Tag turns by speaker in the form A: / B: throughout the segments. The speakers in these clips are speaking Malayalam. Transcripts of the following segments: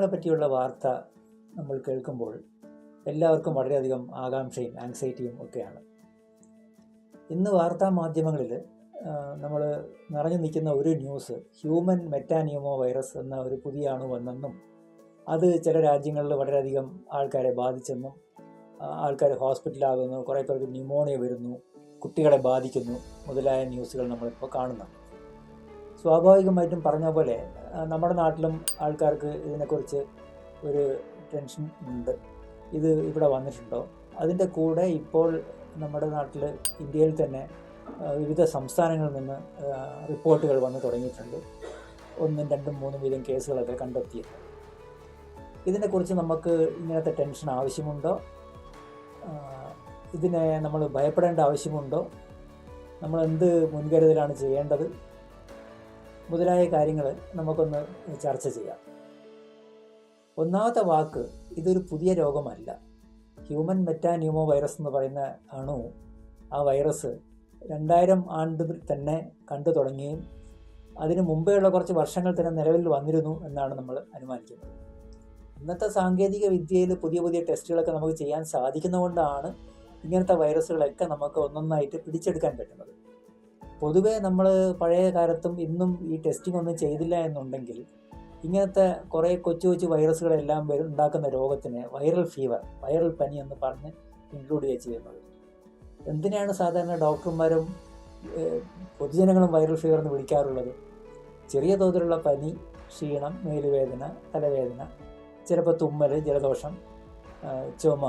A: രോഗങ്ങളെ പറ്റിയുള്ള വാർത്ത നമ്മൾ കേൾക്കുമ്പോൾ എല്ലാവർക്കും വളരെയധികം ആകാംക്ഷയും ആങ്സൈറ്റിയും ഒക്കെയാണ്. ഇന്ന് വാർത്താ മാധ്യമങ്ങളിൽ നമ്മൾ നിറഞ്ഞു നിൽക്കുന്ന ഒരു ന്യൂസ് ഹ്യൂമൻ മെറ്റാനിയമോ വൈറസ് എന്ന ഒരു പുതിയ അണു വന്നെന്നും അത് ചില രാജ്യങ്ങളിൽ വളരെയധികം ആൾക്കാരെ ബാധിച്ചെന്നും ആൾക്കാർ ഹോസ്പിറ്റലാകുന്നു, കുറേ പേർക്ക് ന്യൂമോണിയ വരുന്നു, കുട്ടികളെ ബാധിക്കുന്നു മുതലായ ന്യൂസുകൾ നമ്മളിപ്പോൾ കാണുന്നുണ്ട്. സ്വാഭാവികമായിട്ടും പറഞ്ഞ പോലെ നമ്മുടെ നാട്ടിലും ആൾക്കാർക്ക് ഇതിനെക്കുറിച്ച് ഒരു ടെൻഷൻ ഉണ്ട്. ഇത് ഇവിടെ വന്നിട്ടുണ്ടോ? അതിൻ്റെ കൂടെ ഇപ്പോൾ നമ്മുടെ നാട്ടിൽ ഇന്ത്യയിൽ തന്നെ വിവിധ സംസ്ഥാനങ്ങളിൽ നിന്ന് റിപ്പോർട്ടുകൾ വന്ന് തുടങ്ങിയിട്ടുണ്ട്. 1, 2, 3 വീതം കേസുകളൊക്കെ കണ്ടെത്തിയത്. ഇതിനെക്കുറിച്ച് നമുക്ക് ഇങ്ങനത്തെ ടെൻഷൻ ആവശ്യമുണ്ടോ? ഇതിനെ നമ്മൾ ഭയപ്പെടേണ്ട ആവശ്യമുണ്ടോ? നമ്മൾ എന്ത് മുൻകരുതലാണ് ചെയ്യേണ്ടത്? മുതലായ കാര്യങ്ങൾ നമുക്കൊന്ന് ചർച്ച ചെയ്യാം. ഒന്നാമത്തെ വാക്ക്, ഇതൊരു പുതിയ രോഗമല്ല. ഹ്യൂമൻ മെറ്റാന്യൂമോ വൈറസ് എന്ന് പറയുന്ന അണു, ആ വൈറസ് 2000 ആണ്ടിൽ തന്നെ കണ്ടു തുടങ്ങുകയും അതിന് മുമ്പേയുള്ള കുറച്ച് വർഷങ്ങൾ തന്നെ നിലവിൽ വന്നിരുന്നു എന്നാണ് നമ്മൾ അനുമാനിക്കുന്നത്. ഇന്നത്തെ സാങ്കേതിക വിദ്യയിൽ പുതിയ പുതിയ ടെസ്റ്റുകളൊക്കെ നമുക്ക് ചെയ്യാൻ സാധിക്കുന്നതുകൊണ്ടാണ് ഇങ്ങനത്തെ വൈറസുകളൊക്കെ നമുക്ക് ഒന്നൊന്നായിട്ട് പിടിച്ചെടുക്കാൻ പറ്റുന്നത്. പൊതുവേ നമ്മൾ പഴയ കാലത്തും ഇന്നും ഈ ടെസ്റ്റിംഗ് ഒന്നും ചെയ്തില്ല എന്നുണ്ടെങ്കിൽ ഇങ്ങനത്തെ കുറേ കൊച്ചു കൊച്ചു വൈറസുകളെല്ലാം ഉണ്ടാക്കുന്ന രോഗത്തിന് വൈറൽ ഫീവർ, വൈറൽ പനി എന്ന് പറഞ്ഞ് ഇൻക്ലൂഡ് ചെയ്യുന്നത്. എന്തിനാണ് സാധാരണ ഡോക്ടർമാരും പൊതുജനങ്ങളും വൈറൽ ഫീവർ എന്ന് വിളിക്കാറുള്ളത്? ചെറിയ തോതിലുള്ള പനി, ക്ഷീണം, മേലുവേദന, തലവേദന, ചിലപ്പോൾ തുമ്മൽ, ജലദോഷം, ചുമ,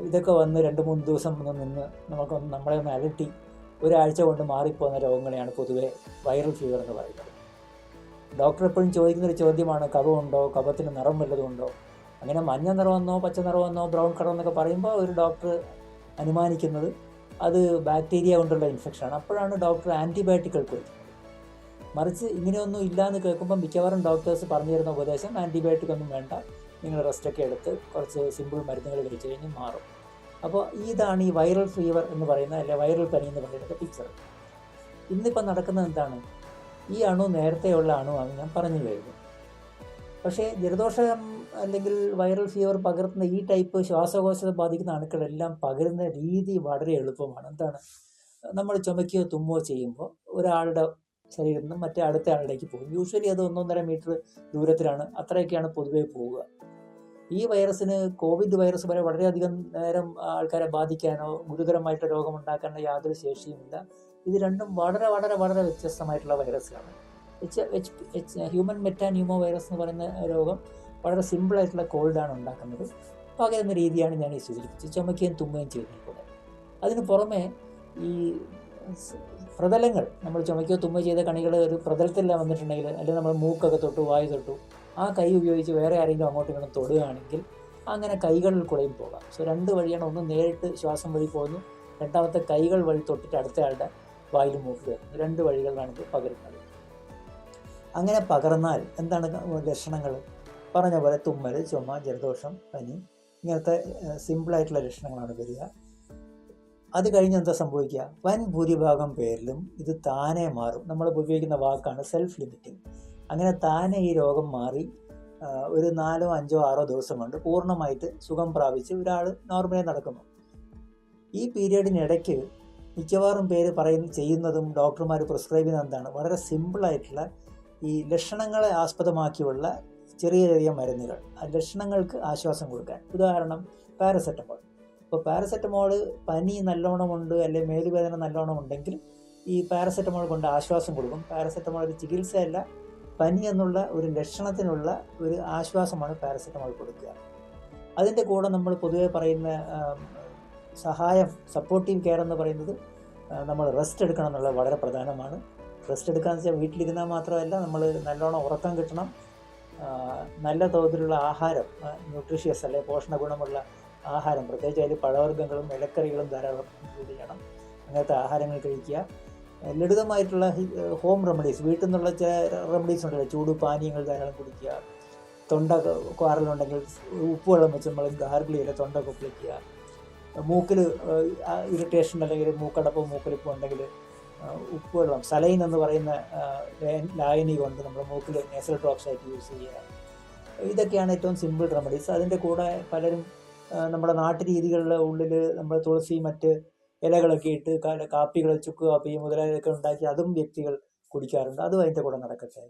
A: ഇതൊക്കെ വന്ന് 2-3 ദിവസം നിന്ന് നമ്മളെ ഒന്ന് അലട്ടി ഒരാഴ്ച കൊണ്ട് മാറിപ്പോകുന്ന രോഗങ്ങളെയാണ് പൊതുവെ വൈറൽ ഫീവർ എന്ന് പറയുന്നത്. ഡോക്ടർ എപ്പോഴും ചോദിക്കുന്നൊരു ചോദ്യമാണ്, കഫമുണ്ടോ, കഫത്തിന് നിറം വല്ലതുമുണ്ടോ? അങ്ങനെ മഞ്ഞ നിറമെന്നോ പച്ച നിറമെന്നോ ബ്രൗൺ കളർ എന്നൊക്കെ പറയുമ്പോൾ ഒരു ഡോക്ടർ അനുമാനിക്കുന്നത് അത് ബാക്ടീരിയ കൊണ്ടുള്ള ഇൻഫെക്ഷനാണ്. അപ്പോഴാണ് ഡോക്ടർ ആൻറ്റിബയോട്ടിക്കുകൾ കൊടുക്കുന്നത്. മറിച്ച് ഇങ്ങനെയൊന്നും ഇല്ലയെന്ന് കേൾക്കുമ്പോൾ മിക്കവാറും ഡോക്ടേഴ്സ് പറഞ്ഞു തരുന്ന ഉപദേശം ആൻറ്റിബയോട്ടിക് ഒന്നും വേണ്ട, നിങ്ങൾ റെസ്റ്റൊക്കെ എടുത്ത് കുറച്ച് സിമ്പിൾ മരുന്നുകൾ കഴിച്ച് കഴിഞ്ഞ് മാറും. അപ്പോൾ ഇതാണ് ഈ വൈറൽ ഫീവർ എന്ന് പറയുന്ന, അല്ലെ വൈറൽ പനി എന്ന് പറയുന്നത് പിക്ചർ. ഇന്നിപ്പോൾ നടക്കുന്നത് എന്താണ്? ഈ അണു നേരത്തെയുള്ള അണുവാണ് ഞാൻ പറഞ്ഞു കഴിഞ്ഞു. പക്ഷേ ജലദോഷം അല്ലെങ്കിൽ വൈറൽ ഫീവർ പകർത്തുന്ന ഈ ടൈപ്പ് ശ്വാസകോശത്തെ ബാധിക്കുന്ന അണുക്കളെല്ലാം പകരുന്ന രീതി വളരെ എളുപ്പമാണ്. എന്താണ്? നമ്മൾ ചുമക്കുകയോ തുമ്മുകയോ ചെയ്യുമ്പോൾ ഒരാളുടെ ശരീരത്തിൽ നിന്ന് മറ്റേ അടുത്ത ആളിലേക്ക് പോകും. യൂഷ്വലി അത് 1-1.5 മീറ്റർ ദൂരത്തിലാണ്, അത്രയൊക്കെയാണ് പൊതുവേ പോവുക. ഈ വൈറസിന് കോവിഡ് വൈറസ് വരെ വളരെയധികം നേരം ആൾക്കാരെ ബാധിക്കാനോ ഗുരുതരമായിട്ട് രോഗമുണ്ടാക്കാനോ യാതൊരു ശേഷിയുമില്ല. ഇത് രണ്ടും വളരെ വളരെ വളരെ വ്യത്യസ്തമായിട്ടുള്ള വൈറസുകളാണ്. ഹ്യൂമൻ മെറ്റാന്യൂമോ വൈറസ് എന്ന് പറയുന്ന രോഗം വളരെ സിമ്പിളായിട്ടുള്ള കോൾഡാണ് ഉണ്ടാക്കുന്നത്. പകരുന്ന രീതിയാണ് ഞാൻ ഈ സൂചിപ്പിച്ചത്, ചുമക്കുകയും തുമ്മുകയും ചെയ്യുന്നത്. അതിന് പുറമെ ഈ പ്രതലങ്ങൾ, നമ്മൾ ചുമക്കുകയോ തുമ്മുകയോ ചെയ്ത കണികൾ ഒരു പ്രതലത്തിലെല്ലാം വന്നിട്ടുണ്ടെങ്കിൽ, അല്ലെങ്കിൽ നമ്മൾ മൂക്കൊക്കെ തൊട്ടു വായു തൊട്ടു ആ കൈ ഉപയോഗിച്ച് വേറെ ആരെങ്കിലും അങ്ങോട്ടും ഇങ്ങോട്ടും തൊടുകയാണെങ്കിൽ അങ്ങനെ കൈകളിൽ കൂടെയും പോകാം. സോ 2 വഴിയാണ്. ഒന്ന് നേരിട്ട് ശ്വാസം വഴി പോകുന്നു, രണ്ടാമത്തെ കൈകൾ വഴി തൊട്ടിട്ട് അടുത്ത ആളുടെ വായിൽ മൂക്ക് കയറുന്നു. 2 വഴികളിലാണ് ഇത് പകരുന്നത്. അങ്ങനെ പകർന്നാൽ എന്താണ് ലക്ഷണങ്ങൾ? പറഞ്ഞ പോലെ തുമ്മൽ, ചുമ, ജലദോഷം, പനി, ഇങ്ങനത്തെ സിമ്പിളായിട്ടുള്ള ലക്ഷണങ്ങളാണ് വരിക. അത് കഴിഞ്ഞ് എന്താ സംഭവിക്കുക? വൻ ഭൂരിഭാഗം പേരിലും ഇത് താനെ മാറും. നമ്മൾ ഉപയോഗിക്കുന്ന വാക്കാണ് സെൽഫ് ലിമിറ്റിംഗ്. അങ്ങനെ താനെ ഈ രോഗം മാറി ഒരു 4, 5, 6 ദിവസം കൊണ്ട് പൂർണ്ണമായിട്ട് സുഖം പ്രാപിച്ച് ഒരാൾ നോർമലി നടക്കുന്നു. ഈ പീരീഡിനിടയ്ക്ക് മിക്കവാറും പേര് ചെയ്യുന്നതും ഡോക്ടർമാർ പ്രിസ്ക്രൈബ് ചെയ്യുന്നത് എന്താണ്? വളരെ സിമ്പിളായിട്ടുള്ള ഈ ലക്ഷണങ്ങളെ ആസ്പദമാക്കിയുള്ള ചെറിയ ചെറിയ മരുന്നുകൾ, ആ ലക്ഷണങ്ങൾക്ക് ആശ്വാസം കൊടുക്കാൻ. ഉദാഹരണം പാരസെറ്റമോൾ. ഇപ്പോൾ പാരസെറ്റമോൾ പനി നല്ലോണമുണ്ട് അല്ലെങ്കിൽ മേലുവേദന നല്ലോണം ഉണ്ടെങ്കിൽ ഈ പാരസെറ്റമോൾ കൊണ്ട് ആശ്വാസം കൊടുക്കും. പാരസെറ്റമോൾ ഒരു ചികിത്സയല്ല, പനി എന്നുള്ള ഒരു ലക്ഷണത്തിനുള്ള ഒരു ആശ്വാസമാണ് പാരസെറ്റമോൾ കൊടുക്കുക. അതിൻ്റെ കൂടെ നമ്മൾ പൊതുവെ പറയുന്ന സഹായം, സപ്പോർട്ടീവ് കെയർ എന്ന് പറയുന്നത് നമ്മൾ റെസ്റ്റ് എടുക്കണം എന്നുള്ളത് വളരെ പ്രധാനമാണ്. റെസ്റ്റ് എടുക്കാന്ന് വെച്ചാൽ വീട്ടിലിരുന്നാൽ മാത്രമല്ല, നമ്മൾ നല്ലോണം ഉറക്കം കിട്ടണം, നല്ല തോതിലുള്ള ആഹാരം, ന്യൂട്രീഷ്യസ് അല്ലെ പോഷണ ഗുണമുള്ള ആഹാരം, പ്രത്യേകിച്ച് അതിൽ പഴവർഗ്ഗങ്ങളും ഇലക്കറികളും ധാരാളം ഇൻക്ലൂഡ് ചെയ്യണം. അങ്ങനത്തെ ആഹാരങ്ങൾ കഴിക്കുക. ലളിതമായിട്ടുള്ള ഹോം റെമഡീസ്, വീട്ടിൽ നിന്നുള്ള ചില റെമഡീസ് ഉണ്ടല്ലോ, ചൂട് പാനീയങ്ങൾ ധാരാളം കുടിക്കുക. തൊണ്ട കാറലുണ്ടെങ്കിൽ ഉപ്പുവെള്ളം വെച്ച് നമ്മൾ ഗാർഗിൾ ചെയ്യില്ല, തൊണ്ട കൊപ്പിളിക്കുക. മൂക്കിൽ ഇറിറ്റേഷൻ അല്ലെങ്കിൽ മൂക്കടപ്പോ മൂക്കൊലിപ്പോ ഉണ്ടെങ്കിൽ ഉപ്പുവെള്ളം, സലൈൻ എന്ന് പറയുന്ന ലായനി കൊണ്ട് നമ്മൾ മൂക്കിൽ നേസൽ ഡ്രോപ്സ് ആയിട്ട് യൂസ് ചെയ്യുക. ഇതൊക്കെയാണ് ഏറ്റവും സിമ്പിൾ റെമഡീസ്. അതിൻ്റെ കൂടെ പലരും നമ്മുടെ നാട്ടുരീതികളുടെ ഉള്ളിൽ നമ്മൾ തുളസി മറ്റ് ഇലകളൊക്കെ ഇട്ട് കാപ്പികൾ, ചുക്ക് കാപ്പി മുതലായതൊക്കെ ഉണ്ടാക്കി അതും വ്യക്തികൾ കുടിക്കാറുണ്ട്. അതും അതിൻ്റെ കൂടെ നടക്കട്ടെ.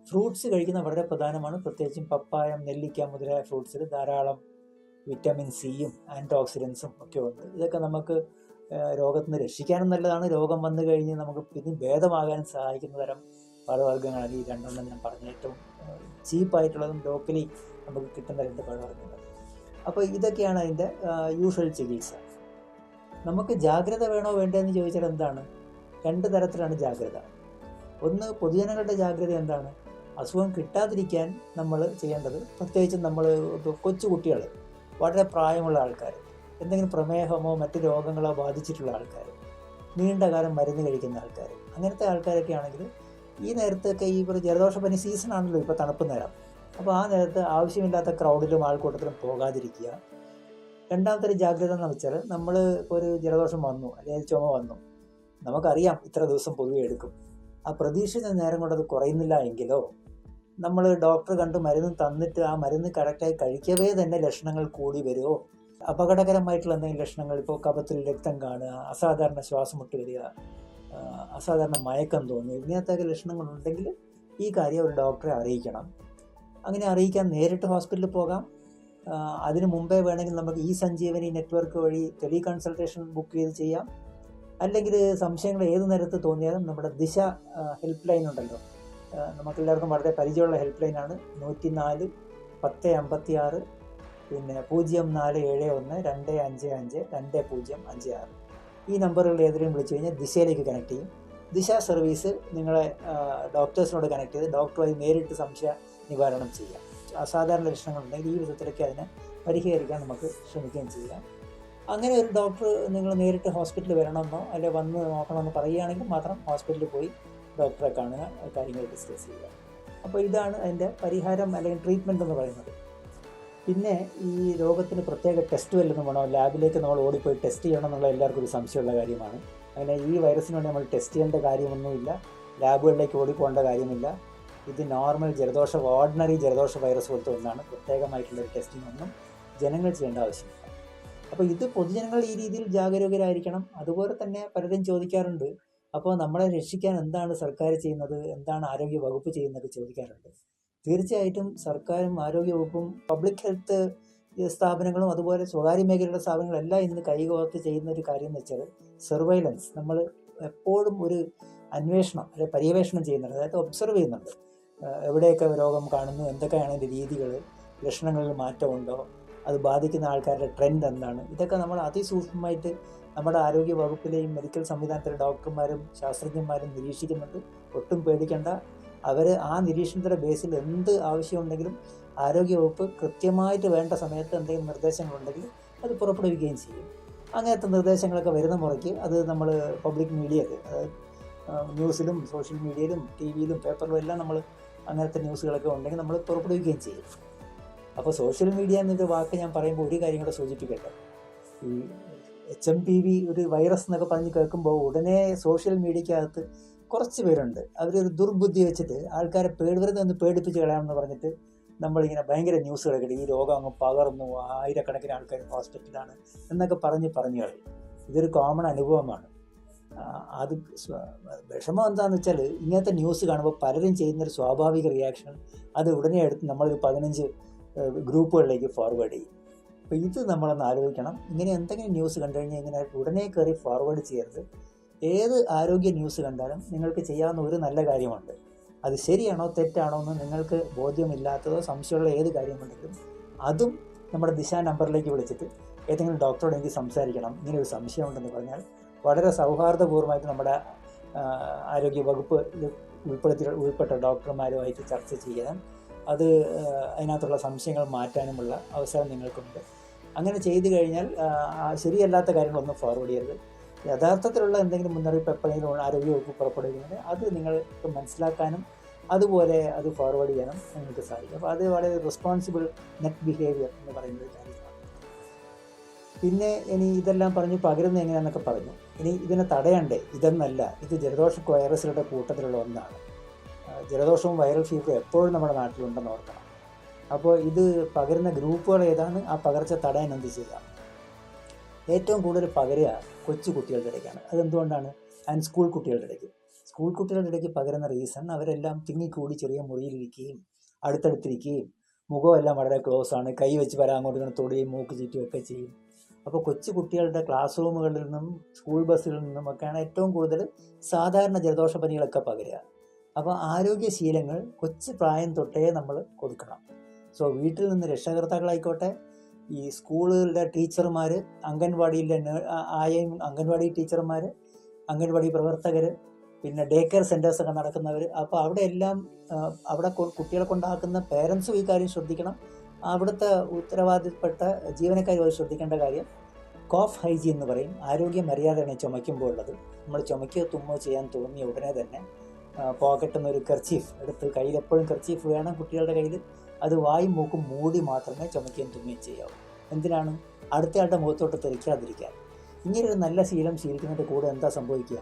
A: ഫ്രൂട്ട്സ് കഴിക്കുന്നത് വളരെ പ്രധാനമാണ്. പ്രത്യേകിച്ചും പപ്പായം, നെല്ലിക്ക മുതലായ ഫ്രൂട്ട്സിൽ ധാരാളം വിറ്റമിൻ സിയും ആൻറ്റി ഓക്സിഡൻസും ഒക്കെ ഉണ്ട്. ഇതൊക്കെ നമുക്ക് രോഗത്തിൽ നിന്ന് രക്ഷിക്കാനും നല്ലതാണ്. രോഗം വന്നു കഴിഞ്ഞ് നമുക്ക് പിന്നെ ഭേദമാകാൻ സഹായിക്കുന്ന തരം പഴവർഗ്ഗങ്ങളാണ് ഈ രണ്ടെണ്ണം ഞാൻ പറഞ്ഞ ഏറ്റവും ചീപ്പായിട്ടുള്ളതും ലോക്കലി നമുക്ക് കിട്ടുന്ന 2 പഴവർഗ്ഗങ്ങൾ. അപ്പോൾ ഇതൊക്കെയാണ് അതിൻ്റെ യൂഷ്വൽ ചികിത്സ. നമുക്ക് ജാഗ്രത വേണോ വേണ്ടതെന്ന് ചോദിച്ചാൽ എന്താണ്? 2 തരത്തിലാണ് ജാഗ്രത. ഒന്ന്, പൊതുജനങ്ങളുടെ ജാഗ്രത എന്താണ്? അസുഖം കിട്ടാതിരിക്കാൻ നമ്മൾ ചെയ്യേണ്ടത്, പ്രത്യേകിച്ചും നമ്മൾ കൊച്ചു കുട്ടികൾ, വളരെ പ്രായമുള്ള ആൾക്കാർ, എന്തെങ്കിലും പ്രമേഹമോ മറ്റു രോഗങ്ങളോ ബാധിച്ചിട്ടുള്ള ആൾക്കാർ, നീണ്ട കാലം മരുന്ന് കഴിക്കുന്ന ആൾക്കാർ, അങ്ങനത്തെ ആൾക്കാരൊക്കെ ആണെങ്കിൽ ഈ നേരത്തൊക്കെ ഈ ഒരു ജലദോഷപ്പനി സീസൺ ആണല്ലോ, ഇപ്പോൾ തണുപ്പ് നേരം. അപ്പോൾ ആ നേരത്ത് ആവശ്യമില്ലാത്ത ക്രൗഡിലും ആൾക്കൂട്ടത്തിലും പോകാതിരിക്കുക. രണ്ടാമത്തെ ഒരു ജാഗ്രത എന്ന് വെച്ചാൽ, നമ്മൾ ഇപ്പോൾ ഒരു ജലദോഷം വന്നു അല്ലെങ്കിൽ ചുമ വന്നു, നമുക്കറിയാം ഇത്ര ദിവസം പൊതുവെ എടുക്കും. ആ പ്രതീക്ഷിച്ച നേരം കൊണ്ട് അത് കുറയുന്നില്ല എങ്കിലോ, നമ്മൾ ഡോക്ടർ കണ്ട് മരുന്ന് തന്നിട്ട് ആ മരുന്ന് കറക്റ്റായി കഴിക്കവേ തന്നെ ലക്ഷണങ്ങൾ കൂടി വരുമോ, അപകടകരമായിട്ടുള്ള എന്തെങ്കിലും ലക്ഷണങ്ങൾ, ഇപ്പോൾ കഫത്തിൽ രക്തം കാണുക, അസാധാരണ ശ്വാസം മുട്ട് വരിക, അസാധാരണ മയക്കം തോന്നുക, ഇങ്ങനത്തെ ലക്ഷണങ്ങളുണ്ടെങ്കിൽ ഈ കാര്യം ഒരു ഡോക്ടറെ അറിയിക്കണം. അങ്ങനെ അറിയിക്കാൻ നേരിട്ട് ഹോസ്പിറ്റലിൽ പോകാം. അതിന് മുമ്പേ വേണമെങ്കിൽ നമുക്ക് ഈ സഞ്ജീവനി നെറ്റ്വർക്ക് വഴി ടെലി കൺസൾട്ടേഷൻ ബുക്ക് ചെയ്ത് ചെയ്യാം. അല്ലെങ്കിൽ സംശയങ്ങൾ ഏത് നേരത്ത് തോന്നിയാലും നമ്മുടെ ദിശ ഹെൽപ്പ് ലൈൻ ഉണ്ടല്ലോ, നമുക്കെല്ലാവർക്കും വളരെ പരിചയമുള്ള ഹെൽപ്പ് ലൈനാണ്. 104 1056 പിന്നെ 0471 255 2056. ഈ നമ്പറുകളിൽ ഏതെങ്കിലും വിളിച്ചു കഴിഞ്ഞാൽ ദിശയിലേക്ക് കണക്ട് ചെയ്യും. ദിശ സർവീസ് നിങ്ങളെ ഡോക്ടേഴ്സിനോട് കണക്ട് ചെയ്ത് ഡോക്ടറുമായി നേരിട്ട് സംശയ നിവാരണം ചെയ്യാം. അസാധാരണ ലക്ഷണങ്ങളുണ്ടെങ്കിൽ ഈ വിധത്തിലൊക്കെ അതിനെ പരിഹരിക്കാൻ നമുക്ക് ശ്രമിക്കുകയും ചെയ്യാം. അങ്ങനെ ഒരു ഡോക്ടർ നിങ്ങൾ നേരിട്ട് ഹോസ്പിറ്റലിൽ വരണമെന്നോ അല്ലെങ്കിൽ വന്ന് നോക്കണമെന്ന് പറയുകയാണെങ്കിൽ മാത്രം ഹോസ്പിറ്റലിൽ പോയി ഡോക്ടറെ കാണുക, കാര്യങ്ങൾ ഡിസ്കസ് ചെയ്യുക. അപ്പോൾ ഇതാണ് അതിൻ്റെ പരിഹാരം അല്ലെങ്കിൽ ട്രീറ്റ്മെൻറ്റ് എന്ന് പറയുന്നത്. പിന്നെ ഈ രോഗത്തിന് പ്രത്യേക ടെസ്റ്റ് വല്ലതും വേണോ, ലാബിലേക്ക് നമ്മൾ ഓടിപ്പോയി ടെസ്റ്റ് ചെയ്യണം എന്നുള്ള എല്ലാവർക്കും ഒരു സംശയമുള്ള കാര്യമാണ്. അങ്ങനെ ഈ വൈറസിന് വേണ്ടി നമ്മൾ ടെസ്റ്റ് ചെയ്യേണ്ട കാര്യമൊന്നുമില്ല, ലാബുകളിലേക്ക് ഓടിപ്പോകേണ്ട കാര്യമില്ല. ഇത് നോർമൽ ജലദോഷ, ഓർഡിനറി ജലദോഷ വൈറസ് പോലത്തെ ഒന്നാണ്. പ്രത്യേകമായിട്ടുള്ളൊരു ടെസ്റ്റിംഗ് ഒന്നും ജനങ്ങൾ ചെയ്യേണ്ട ആവശ്യമില്ല. അപ്പോൾ ഇത് പൊതുജനങ്ങൾ ഈ രീതിയിൽ ജാഗരൂകരായിരിക്കണം. അതുപോലെ തന്നെ പലരും ചോദിക്കാറുണ്ട്, അപ്പോൾ നമ്മളെ രക്ഷിക്കാൻ എന്താണ് സർക്കാർ ചെയ്യുന്നത്, എന്താണ് ആരോഗ്യ വകുപ്പ് ചെയ്യുന്നത് ചോദിക്കാറുണ്ട്. തീർച്ചയായിട്ടും സർക്കാരും ആരോഗ്യ വകുപ്പും പബ്ലിക് ഹെൽത്ത് സ്ഥാപനങ്ങളും അതുപോലെ സ്വകാര്യ മേഖലയുടെ സ്ഥാപനങ്ങളെല്ലാം ഇന്ന് കൈകോർത്ത് ചെയ്യുന്ന ഒരു കാര്യം എന്ന് വെച്ചാൽ സർവൈലൻസ്. നമ്മൾ എപ്പോഴും ഒരു അന്വേഷണം അല്ലെങ്കിൽ പര്യവേഷണം ചെയ്യുന്നുണ്ട്, അതായത് ഒബ്സർവ് ചെയ്യുന്നുണ്ട്. എവിടെയൊക്കെ രോഗം കാണുന്നു, എന്തൊക്കെയാണ് അതിൻ്റെ രീതികൾ, ലക്ഷണങ്ങളിൽ മാറ്റമുണ്ടോ, അത് ബാധിക്കുന്ന ആൾക്കാരുടെ ട്രെൻഡ് എന്താണ്, ഇതൊക്കെ നമ്മൾ അതിസൂക്ഷ്മമായിട്ട് നമ്മുടെ ആരോഗ്യ വകുപ്പിലെയും മെഡിക്കൽ സംവിധാനത്തിലെ ഡോക്ടർമാരും ശാസ്ത്രജ്ഞന്മാരും നിരീക്ഷിക്കുന്നുണ്ട്. ഒട്ടും പേടിക്കേണ്ട. അവർ ആ നിരീക്ഷണത്തിൻ്റെ ബേസിൽ എന്ത് ആവശ്യമുണ്ടെങ്കിലും ആരോഗ്യവകുപ്പ് കൃത്യമായിട്ട് വേണ്ട സമയത്ത് എന്തെങ്കിലും നിർദ്ദേശങ്ങളുണ്ടെങ്കിൽ അത് പുറപ്പെടുവിക്കുകയും ചെയ്യും. അങ്ങനത്തെ നിർദ്ദേശങ്ങളൊക്കെ വരുന്ന മുറയ്ക്ക് അത് നമ്മൾ പബ്ലിക് മീഡിയയിൽ, ന്യൂസിലും സോഷ്യൽ മീഡിയയിലും ടി വിയിലും പേപ്പറിലും എല്ലാം നമ്മൾ അങ്ങനത്തെ ന്യൂസുകളൊക്കെ ഉണ്ടെങ്കിൽ നമ്മൾ പുറപ്പെടുവിക്കുകയും ചെയ്യും. അപ്പോൾ സോഷ്യൽ മീഡിയ എന്നൊരു വാക്ക് ഞാൻ പറയുമ്പോൾ ഒരു കാര്യം കൂടെ സൂചിപ്പിക്കട്ടെ. ഈ HMPV ഒരു വൈറസ് എന്നൊക്കെ പറഞ്ഞ് കേൾക്കുമ്പോൾ ഉടനെ സോഷ്യൽ മീഡിയക്കകത്ത് കുറച്ച് പേരുണ്ട്, അവരൊരു ദുർബുദ്ധി വെച്ചിട്ട് ആൾക്കാരെ വെറുതെ ഒന്ന് പേടിപ്പിച്ച് കളയാമെന്ന് പറഞ്ഞിട്ട് നമ്മളിങ്ങനെ ഭയങ്കര ന്യൂസുകളൊക്കെ ഇടും. ഈ രോഗം അങ്ങ് പകർന്നു, ആയിരക്കണക്കിന് ആൾക്കാർ ഹോസ്പിറ്റലാണ് എന്നൊക്കെ പറഞ്ഞ് കളയും. ഇതൊരു കോമൺ അനുഭവമാണ്. അത് വിഷമം എന്താണെന്ന് വെച്ചാൽ, ഇങ്ങനത്തെ ന്യൂസ് കാണുമ്പോൾ പലരും ചെയ്യുന്നൊരു സ്വാഭാവിക റിയാക്ഷൻ, അത് ഉടനെ എടുത്ത് നമ്മളൊരു 15 ഗ്രൂപ്പുകളിലേക്ക് ഫോർവേഡ് ചെയ്യും. അപ്പോൾ ഇത് നമ്മളൊന്ന് ആലോചിക്കണം. ഇങ്ങനെ എന്തെങ്കിലും ന്യൂസ് കണ്ടു കഴിഞ്ഞാൽ ഇങ്ങനെ ഉടനെ കയറി ഫോർവേഡ് ചെയ്യരുത്. ഏത് ആരോഗ്യ ന്യൂസ് കണ്ടാലും നിങ്ങൾക്ക് ചെയ്യാവുന്ന ഒരു നല്ല കാര്യമുണ്ട്. അത് ശരിയാണോ തെറ്റാണോ എന്ന് നിങ്ങൾക്ക് ബോധ്യമില്ലാത്തതോ സംശയമുള്ള ഏത് കാര്യമുണ്ടെങ്കിലും അതും നമ്മുടെ ദിശ നമ്പറിലേക്ക് വിളിച്ചിട്ട് ഏതെങ്കിലും ഡോക്ടറോട് എനിക്ക് സംസാരിക്കണം, ഇങ്ങനെ ഒരു സംശയമുണ്ടെന്ന് പറഞ്ഞാൽ വളരെ സൗഹാർദ്ദപൂർവ്വമായിട്ട് നമ്മുടെ ആരോഗ്യ വകുപ്പ് ഉൾപ്പെട്ട ഡോക്ടർമാരുമായിട്ട് ചർച്ച ചെയ്യാൻ, അത് അതിനകത്തുള്ള സംശയങ്ങൾ മാറ്റാനുമുള്ള അവസരം നിങ്ങൾക്കുണ്ട്. അങ്ങനെ ചെയ്തു കഴിഞ്ഞാൽ ശരിയല്ലാത്ത കാര്യങ്ങളൊന്നും ഫോർവേഡ് ചെയ്യരുത്. യഥാർത്ഥത്തിലുള്ള എന്തെങ്കിലും മുന്നറിയിപ്പ് എപ്പോഴെങ്കിലും ആരോഗ്യവകുപ്പ് പുറപ്പെടുവിക്കുന്നത് അത് നിങ്ങൾക്ക് മനസ്സിലാക്കാനും അതുപോലെ അത് ഫോർവേഡ് ചെയ്യാനും നിങ്ങൾക്ക് സാധിക്കും. അപ്പോൾ അത് വളരെ റെസ്പോൺസിബിൾ നെറ്റ് ബിഹേവിയർ എന്ന് പറയുന്ന ഒരു കാര്യമാണ്. പിന്നെ ഇനി ഇതെല്ലാം പറഞ്ഞ് പകരുന്നത് എങ്ങനെയാണെന്നൊക്കെ പറഞ്ഞു. ഇനി ഇതിനെ തടയണ്ടേ? ഇതെന്നല്ല, ഇത് ജലദോഷ വൈറസുകളുടെ കൂട്ടത്തിലുള്ള ഒന്നാണ്. ജലദോഷവും വൈറൽ ഫീവറും എപ്പോഴും നമ്മുടെ നാട്ടിലുണ്ടെന്ന് ഓർക്കണം. അപ്പോൾ ഇത് പകരുന്ന ഗ്രൂപ്പുകൾ ഏതാണ്, ആ പകർച്ച തടയാൻ എന്ത് ചെയ്യാം? ഏറ്റവും കൂടുതൽ പകരുക കൊച്ചു കുട്ടികളുടെ ഇടയ്ക്കാണ്. അതെന്തുകൊണ്ടാണ്? ആൻഡ് സ്കൂൾ കുട്ടികളുടെ ഇടയ്ക്ക്. സ്കൂൾ കുട്ടികളുടെ ഇടയ്ക്ക് പകരുന്ന റീസൺ, അവരെല്ലാം തിങ്ങിക്കൂടി ചെറിയ മുറിയിലിരിക്കുകയും അടുത്തടുത്തിരിക്കുകയും മുഖമെല്ലാം വളരെ ക്ലോസ് ആണ്, കൈ വെച്ച് വരാൻ അങ്ങോട്ട് ഇങ്ങനെ തൊടുകയും മൂക്ക് ചീറ്റുകയൊക്കെ ചെയ്യും. അപ്പോൾ കൊച്ചു കുട്ടികളുടെ ക്ലാസ് റൂമുകളിൽ നിന്നും സ്കൂൾ ബസ്സുകളിൽ നിന്നും ഒക്കെയാണ് ഏറ്റവും കൂടുതൽ സാധാരണ ജലദോഷപ്പനികളൊക്കെ പകരുക. അപ്പോൾ ആരോഗ്യശീലങ്ങൾ കൊച്ചു പ്രായം തൊട്ടേ നമ്മൾ കൊടുക്കണം. സോ വീട്ടിൽ നിന്ന് രക്ഷകർത്താക്കളായിക്കോട്ടെ, ഈ സ്കൂളുകളുടെ ടീച്ചർമാർ, അംഗൻവാടിയിലെ ആയയും അംഗൻവാടി ടീച്ചർമാർ, അംഗൻവാടി പ്രവർത്തകർ, പിന്നെ ഡേ കെയർ സെൻറ്റേഴ്സൊക്കെ നടക്കുന്നവർ, അപ്പോൾ അവിടെ എല്ലാം അവിടെ കുട്ടികളെ കൊണ്ടാക്കുന്ന പേരൻസും ഈ കാര്യം ശ്രദ്ധിക്കണം. അവിടുത്തെ ഉത്തരവാദിത്തപ്പെട്ട ജീവനക്കാർ ശ്രദ്ധിക്കേണ്ട കാര്യം കോഫ് ഹൈജീൻ എന്ന് പറയും. ആരോഗ്യ മര്യാദയാണ് ചുമയ്ക്കുമ്പോൾ ഉള്ളത്. നമ്മൾ ചുമയ്ക്കോ തുമ്മോ ചെയ്യാൻ തോന്നിയ ഉടനെ തന്നെ പോക്കറ്റിൽ നിന്ന് ഒരു കർച്ചീഫ് എടുത്ത്, കയ്യിൽ എപ്പോഴും കർച്ചീഫ് വേണം കുട്ടികളുടെ കയ്യിൽ. അത് വായും മൂക്കും മൂടി മാത്രമേ ചുമക്കുകയും തുമ്മുകയും ചെയ്യാവൂ. എന്തിനാണ്? അടുത്തയാളുടെ മുഖത്തോട്ട് തെറിക്കാതിരിക്കാൻ. ഇങ്ങനൊരു നല്ല ശീലം ശീലിക്കുന്നതിൻ്റെ കൂടെ എന്താ സംഭവിക്കുക?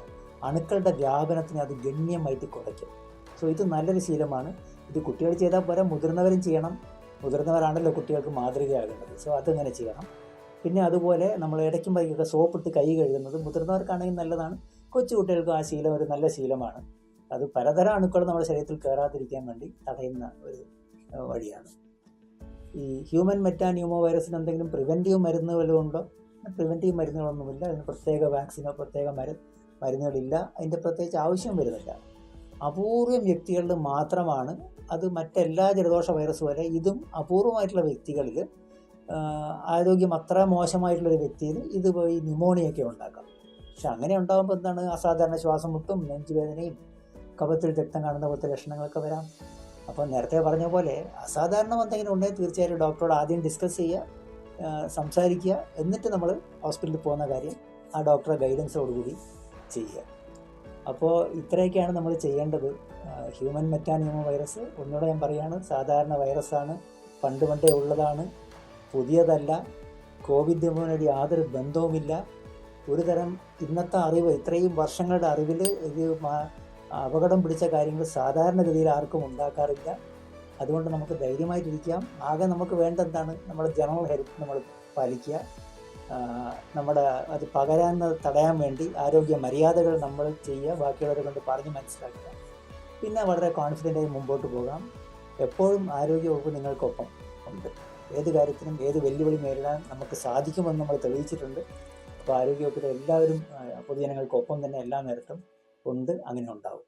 A: അണുക്കളുടെ വ്യാപനത്തിനെ അത് ഗണ്യമായിട്ട് കുറയ്ക്കും. സോ ഇത് നല്ലൊരു ശീലമാണ്. ഇത് കുട്ടികൾ ചെയ്താൽ പോരാ, മുതിർന്നവരും ചെയ്യണം. മുതിർന്നവരാണല്ലോ കുട്ടികൾക്ക് മാതൃകയാകേണ്ടത്. സോ അതങ്ങനെ ചെയ്യണം. പിന്നെ അതുപോലെ നമ്മൾ ഇടയ്ക്കും വൈകൊക്കെ സോപ്പിട്ട് കൈ കഴുകുന്നത് മുതിർന്നവർക്കാണെങ്കിൽ നല്ലതാണ്. കൊച്ചു കുട്ടികൾക്കും ആ ശീലം ഒരു നല്ല ശീലമാണ്. അത് പലതരം അണുക്കൾ നമ്മുടെ ശരീരത്തിൽ കയറാതിരിക്കാൻ വേണ്ടി തടയുന്ന ഒരു വഴിയാണ്. ഈ ഹ്യൂമൻ മെറ്റാന്യൂമോ വൈറസിന് എന്തെങ്കിലും പ്രിവെൻറ്റീവ് മരുന്ന് വല്ലതും ഉണ്ടോ? പ്രിവെൻറ്റീവ് മരുന്നുകളൊന്നുമില്ല. അതിന് പ്രത്യേക വാക്സിനോ പ്രത്യേക മരുന്നുകളില്ല. അതിൻ്റെ പ്രത്യേകിച്ച് ആവശ്യം വരുന്നില്ല. അപൂർവം വ്യക്തികളിൽ മാത്രമാണ് അത്. മറ്റെല്ലാ ജലദോഷ വൈറസ് പോലെ ഇതും അപൂർവമായിട്ടുള്ള വ്യക്തികളിൽ, ആരോഗ്യം അത്ര മോശമായിട്ടുള്ളൊരു വ്യക്തിയിൽ ഇത് പോയി ന്യൂമോണിയൊക്കെ ഉണ്ടാക്കാം. പക്ഷെ അങ്ങനെ ഉണ്ടാകുമ്പോൾ എന്താണ്? അസാധാരണ ശ്വാസം മുട്ടും, നെഞ്ചുവേദനയും, കഫത്തിൽ രക്തം കാണുന്ന പോലത്തെ ലക്ഷണങ്ങളൊക്കെ വരാം. അപ്പോൾ നേരത്തെ പറഞ്ഞ പോലെ അസാധാരണം എന്തെങ്കിലും ഉണ്ടെങ്കിൽ തീർച്ചയായിട്ടും ഡോക്ടറോട് ആദ്യം ഡിസ്കസ് ചെയ്യുക, സംസാരിക്കുക. എന്നിട്ട് നമ്മൾ ഹോസ്പിറ്റലിൽ പോകുന്ന കാര്യം ആ ഡോക്ടറെ ഗൈഡൻസോടുകൂടി ചെയ്യുക. അപ്പോൾ ഇത്രയൊക്കെയാണ് നമ്മൾ ചെയ്യേണ്ടത്. ഹ്യൂമൻ മെറ്റാന്യൂമോ വൈറസ്, ഒന്നുകൂടെ ഞാൻ പറയുകയാണ്, സാധാരണ വൈറസാണ്, പണ്ടേ ഉള്ളതാണ്, പുതിയതല്ല. കോവിഡ്-19 യാതൊരു ബന്ധവുമില്ല. ഒരു തരം ഇന്നത്തെ അറിവ്, ഇത്രയും വർഷങ്ങളുടെ അറിവിൽ ഇത് അപകടം പിടിച്ച കാര്യങ്ങൾ സാധാരണഗതിയിൽ ആർക്കും ഉണ്ടാക്കാറില്ല. അതുകൊണ്ട് നമുക്ക് ധൈര്യമായിട്ടിരിക്കാം. ആകെ നമുക്ക് വേണ്ട എന്താണ്? നമ്മുടെ ജനറൽ ഹെൽത്ത് നമ്മൾ പാലിക്കുക. നമ്മുടെ അത് പകരാൻ തടയാൻ വേണ്ടി ആരോഗ്യ മര്യാദകൾ നമ്മൾ ചെയ്യുക, ബാക്കിയുള്ളവരെ കൊണ്ട് പറഞ്ഞ് മനസ്സിലാക്കുക. പിന്നെ വളരെ കോൺഫിഡൻ്റായി മുമ്പോട്ട് പോകാം. എപ്പോഴും ആരോഗ്യവകുപ്പ് നിങ്ങൾക്കൊപ്പം ഉണ്ട്. ഏത് കാര്യത്തിനും ഏത് വെല്ലുവിളി നേരിടാൻ നമുക്ക് സാധിക്കുമെന്ന് നമ്മൾ തെളിയിച്ചിട്ടുണ്ട്. അപ്പോൾ ആരോഗ്യവകുപ്പിലെ എല്ലാവരും പൊതുജനങ്ങൾക്കൊപ്പം തന്നെ എല്ലാ നേരത്തും ഉണ്ട്, അങ്ങനെ ഉണ്ടാവും.